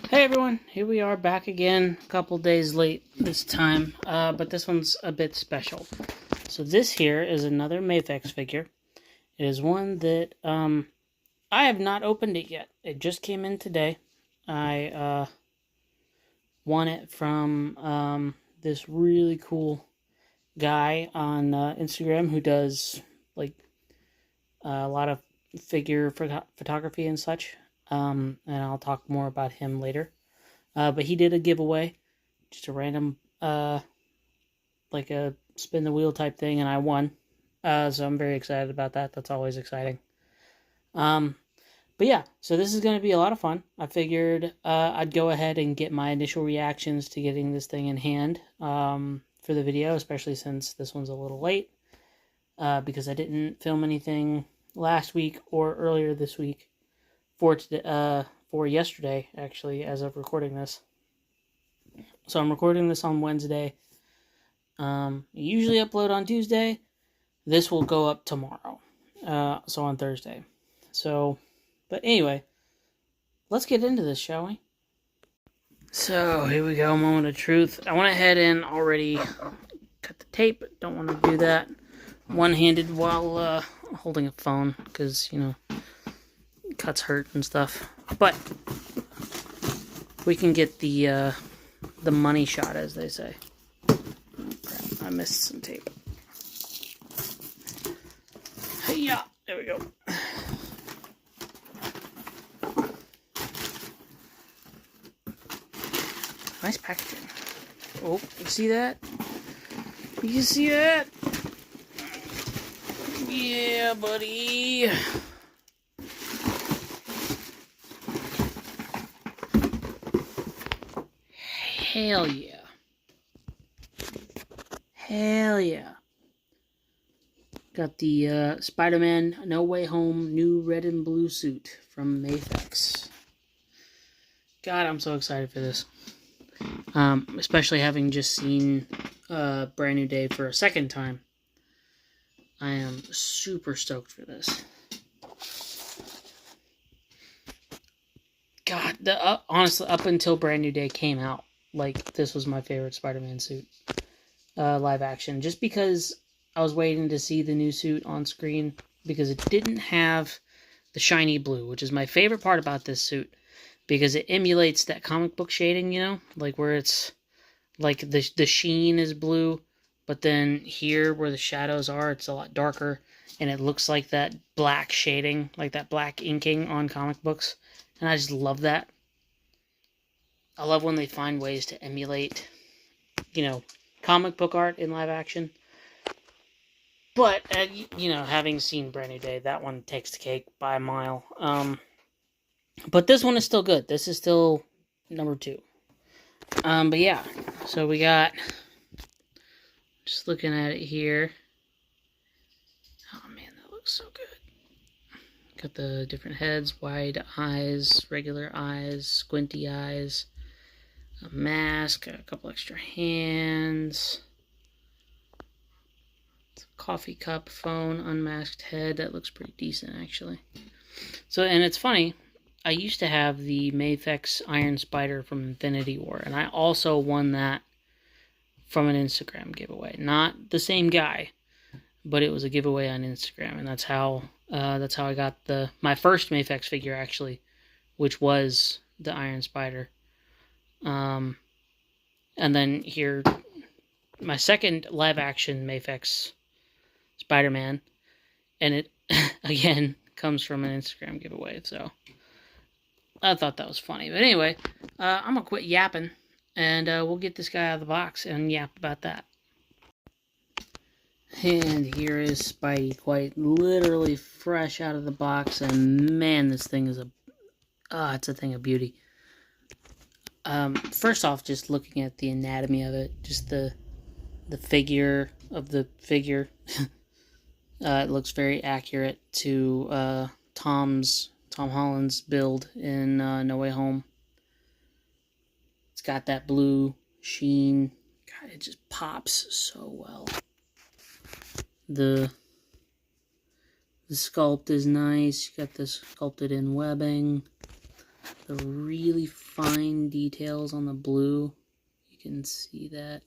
Hey everyone, here we are back again, a couple days late this time, but this one's a bit special. So this here is another Mafex figure. It is one that I have not opened it yet. It just came in today. I won it from this really cool guy on Instagram who does like a lot of figure photography and such. And I'll talk more about him later. But he did a giveaway, just a random, like a spin the wheel type thing, and I won. So I'm very excited about that. That's always exciting. But yeah, so this is going to be a lot of fun. I figured I'd go ahead and get my initial reactions to getting this thing in hand for the video, especially since this one's a little late, because I didn't film anything last week or earlier this week for yesterday, actually, as of recording this. So I'm recording this on Wednesday. I usually upload on Tuesday. This will go up tomorrow. So on Thursday. But anyway, let's get into this, shall we? So here we go, moment of truth. I went ahead and already cut the tape. Don't want to do that one-handed while holding a phone, because, you know, cuts hurt and stuff. But we can get the money shot, as they say. Crap, I missed some tape. Yeah, there we go. Nice packaging. Oh, you see that? You see that? Yeah, buddy. Hell yeah. Hell yeah. Got the Spider-Man No Way Home new red and blue suit from Mafex. God, I'm so excited for this. Especially having just seen Brand New Day for a second time. I am super stoked for this. God, honestly, up until Brand New Day came out, like, this was my favorite Spider-Man suit. Live action. Just because I was waiting to see the new suit on screen, because it didn't have the shiny blue, which is my favorite part about this suit, because it emulates that comic book shading, you know, like where it's like the sheen is blue, but then here where the shadows are, it's a lot darker, and it looks like that black shading, like that black inking on comic books, and I just love that. I love when they find ways to emulate, you know, comic book art in live action. But, you know, having seen Brand New Day, that one takes the cake by a mile. But this one is still good. This is still number 2. But yeah, so we got, just looking at it here. Oh man, that looks so good. Got the different heads, wide eyes, regular eyes, squinty eyes, a mask, a couple extra hands. Coffee cup, phone, unmasked head. That looks pretty decent, actually. So, and it's funny, I used to have the Mafex Iron Spider from Infinity War, and I also won that from an Instagram giveaway. Not the same guy, but it was a giveaway on Instagram, and that's how I got my first Mafex figure, actually, which was the Iron Spider. And then here, my second live-action Mafex Spider-Man, and it, again, comes from an Instagram giveaway, so I thought that was funny. But anyway, I'm gonna quit yapping, and we'll get this guy out of the box and yap about that. And here is Spidey, quite literally fresh out of the box, and man, this thing is it's a thing of beauty. First off, just looking at the anatomy of it, just the figure of the figure. It looks very accurate to Tom Holland's build in No Way Home. It's got that blue sheen. God, it just pops so well. The sculpt is nice. You got this sculpted in webbing. the really fine details on the blue. You can see that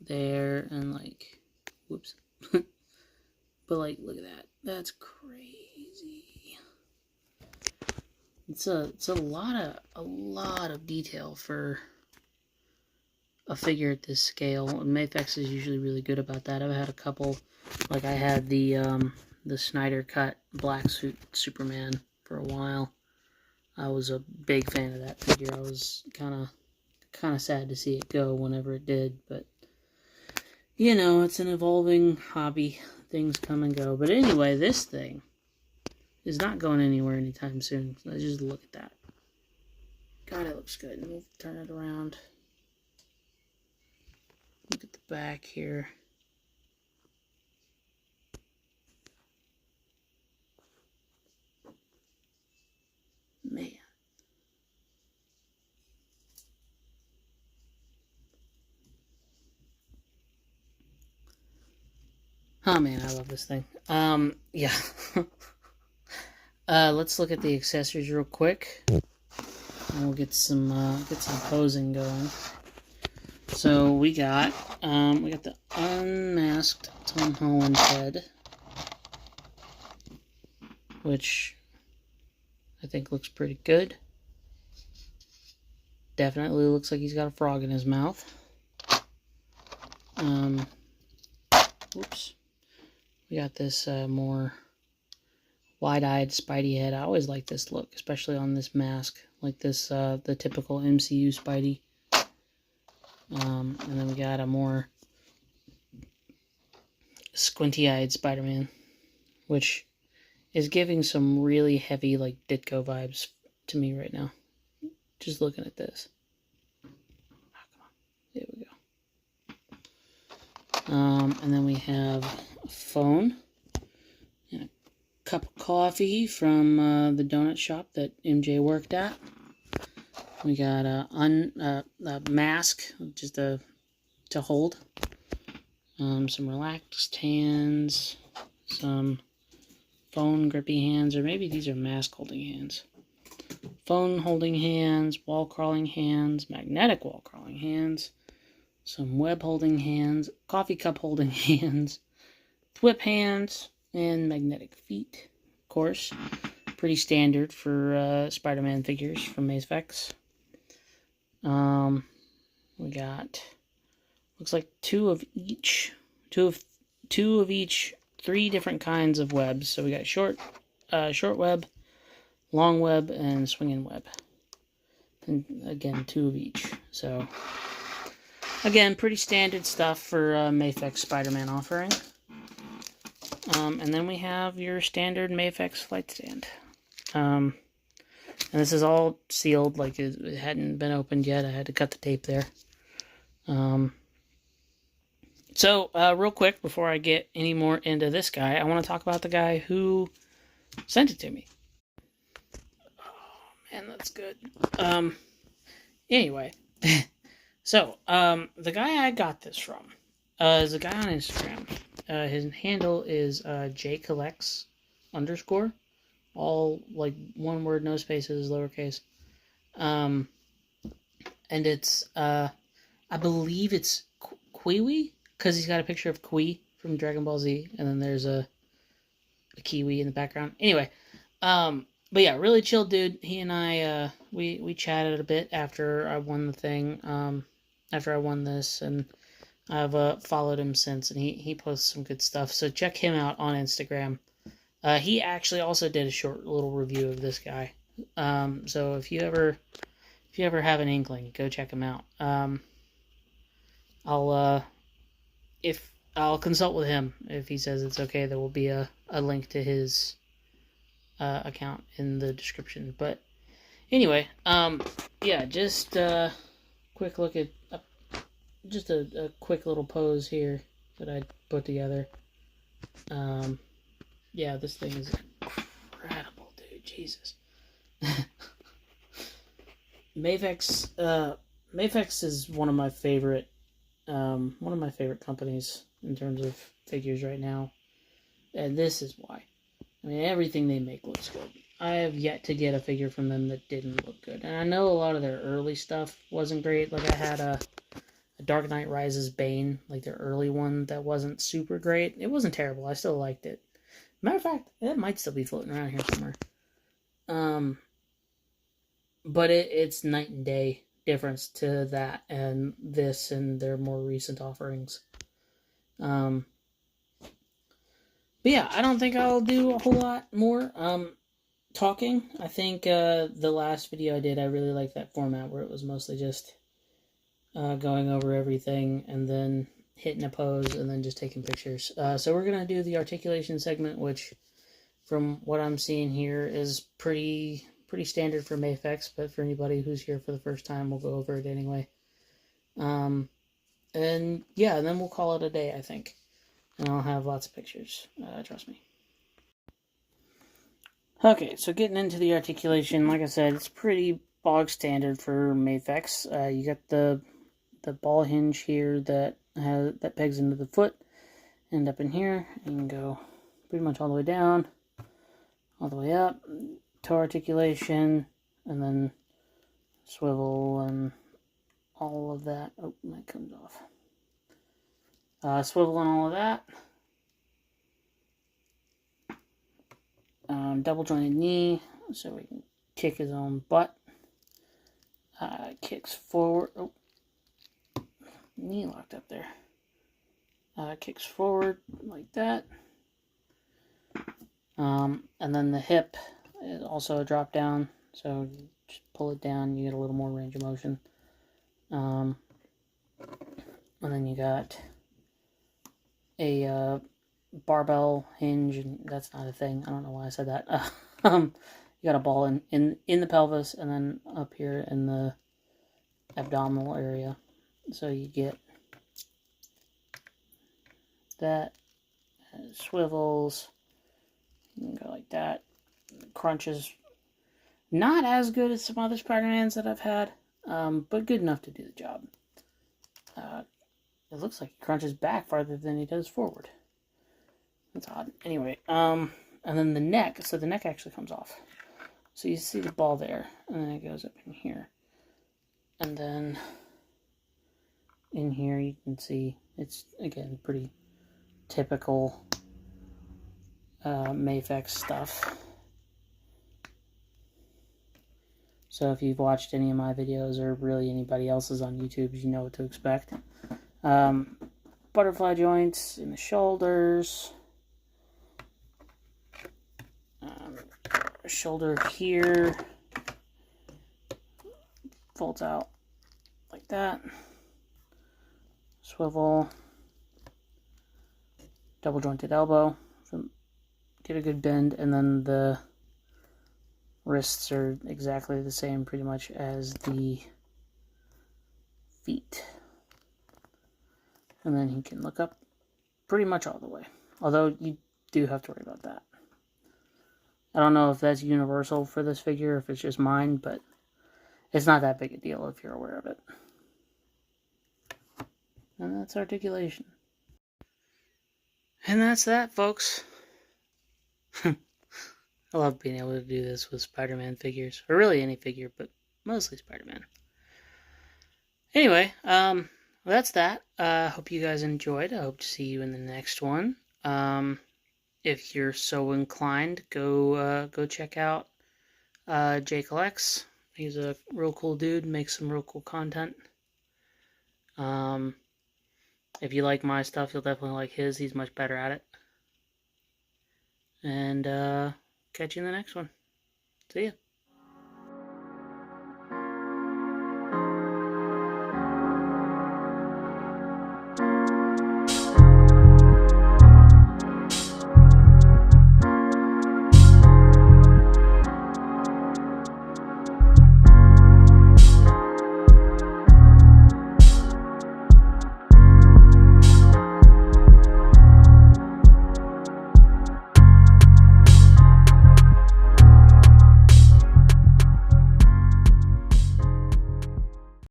there, and like, whoops. But like, look at that. That's crazy. It's a lot of detail for a figure at this scale. And Mafex is usually really good about that. I've had a couple, like I had the Snyder cut black suit Superman for a while. I was a big fan of that figure. I was kind of sad to see it go whenever it did, but you know, it's an evolving hobby. Things come and go. But anyway, this thing is not going anywhere anytime soon. Let's just look at that. God, it looks good. Let me turn it around. Look at the back here. Man. Oh man, I love this thing. Yeah. Let's look at the accessories real quick. And we'll get some posing going. So we got the unmasked Tom Holland head, which I think looks pretty good. Definitely looks like he's got a frog in his mouth. Whoops. We got this more wide-eyed Spidey head. I always like this look, especially on this mask. Like this, the typical MCU Spidey. And then we got a more squinty-eyed Spider-Man, which is giving some really heavy, like, Ditko vibes to me right now. Just looking at this. Oh, come on. There we go. And then we have a phone and a cup of coffee from the donut shop that MJ worked at. We got a mask just to hold. Some relaxed hands, some phone grippy hands, or maybe these are mask holding hands. Phone holding hands, wall crawling hands, magnetic wall crawling hands, some web holding hands, coffee cup holding hands, whip hands, and magnetic feet. Of course, pretty standard for Spider-Man figures from Mafex. We got, looks like two of each, three different kinds of webs. So we got short web, long web, and swinging web. And again, two of each. So again, pretty standard stuff for Mafex Spider-Man offering. And then we have your standard Mafex flight stand. And this is all sealed, like it hadn't been opened yet. I had to cut the tape there. So, real quick, before I get any more into this guy, I want to talk about the guy who sent it to me. Oh, man, that's good. Anyway. So, the guy I got this from is a guy on Instagram. His handle is jcollects_. All, like, one word, no spaces, lowercase. And it's, I believe it's Kiwi, because he's got a picture of Kui from Dragon Ball Z, and then there's a kiwi in the background. Anyway, but yeah, really chill dude. He and I, we chatted a bit after I won the thing, after I won this, and I've followed him since, and he posts some good stuff, so check him out on Instagram. He actually also did a short little review of this guy. So if you ever have an inkling, go check him out. I'll consult with him. If he says it's okay, there will be a link to his account in the description. But anyway, yeah, just quick look at just a quick little pose here that I put together. Yeah, this thing is incredible, dude. Jesus. Mafex is one of my favorite companies in terms of figures right now, and this is why. I mean, everything they make looks good. I have yet to get a figure from them that didn't look good. And I know a lot of their early stuff wasn't great. Like I had a Dark Knight Rises Bane, like their early one, that wasn't super great. It wasn't terrible. I still liked it. Matter of fact, it might still be floating around here somewhere. But it's night and day difference to that and this and their more recent offerings. But yeah, I don't think I'll do a whole lot more talking. I think the last video I did, I really liked that format where it was mostly just going over everything and then hitting a pose and then just taking pictures. So we're going to do the articulation segment, which from what I'm seeing here is pretty standard for Mafex, but for anybody who's here for the first time, we'll go over it anyway. And yeah, and then we'll call it a day, I think. And I'll have lots of pictures, trust me. Okay, so getting into the articulation, like I said, it's pretty bog standard for Mafex. You got the ball hinge here that pegs into the foot, end up in here, and you can go pretty much all the way down, all the way up, toe articulation, and then swivel and all of that. Oh, that comes off. Swivel and all of that. Double jointed knee, so we can kick his own butt. Kicks forward. Oh, knee locked up there. Kicks forward like that. And then the hip is also a drop down, so just pull it down, you get a little more range of motion. And then you got a barbell hinge, and that's not a thing. I don't know why I said that. You got a ball in the pelvis, and then up here in the abdominal area. So you get that, swivels. You can go like that. Crunches, not as good as some other Spider-Mans that I've had, but good enough to do the job. It looks like he crunches back farther than he does forward. That's odd. Anyway, and then the neck. So the neck actually comes off. So you see the ball there, and then it goes up in here. And then in here you can see it's, again, pretty typical Mafex stuff. So if you've watched any of my videos, or really anybody else's on YouTube, you know what to expect. Butterfly joints in the shoulders. Shoulder here. Folds out like that. Swivel. Double jointed elbow. So get a good bend, and then the wrists are exactly the same pretty much as the feet. And then he can look up pretty much all the way. Although you do have to worry about that. I don't know if that's universal for this figure, if it's just mine, but it's not that big a deal if you're aware of it. And that's articulation. And that's that, folks. I love being able to do this with Spider-Man figures. Or really any figure, but mostly Spider-Man. Anyway, that's that. Hope you guys enjoyed. I hope to see you in the next one. If you're so inclined, go check out Jay Collects. He's a real cool dude, makes some real cool content. If you like my stuff, you'll definitely like his. He's much better at it. And catch you in the next one. See ya.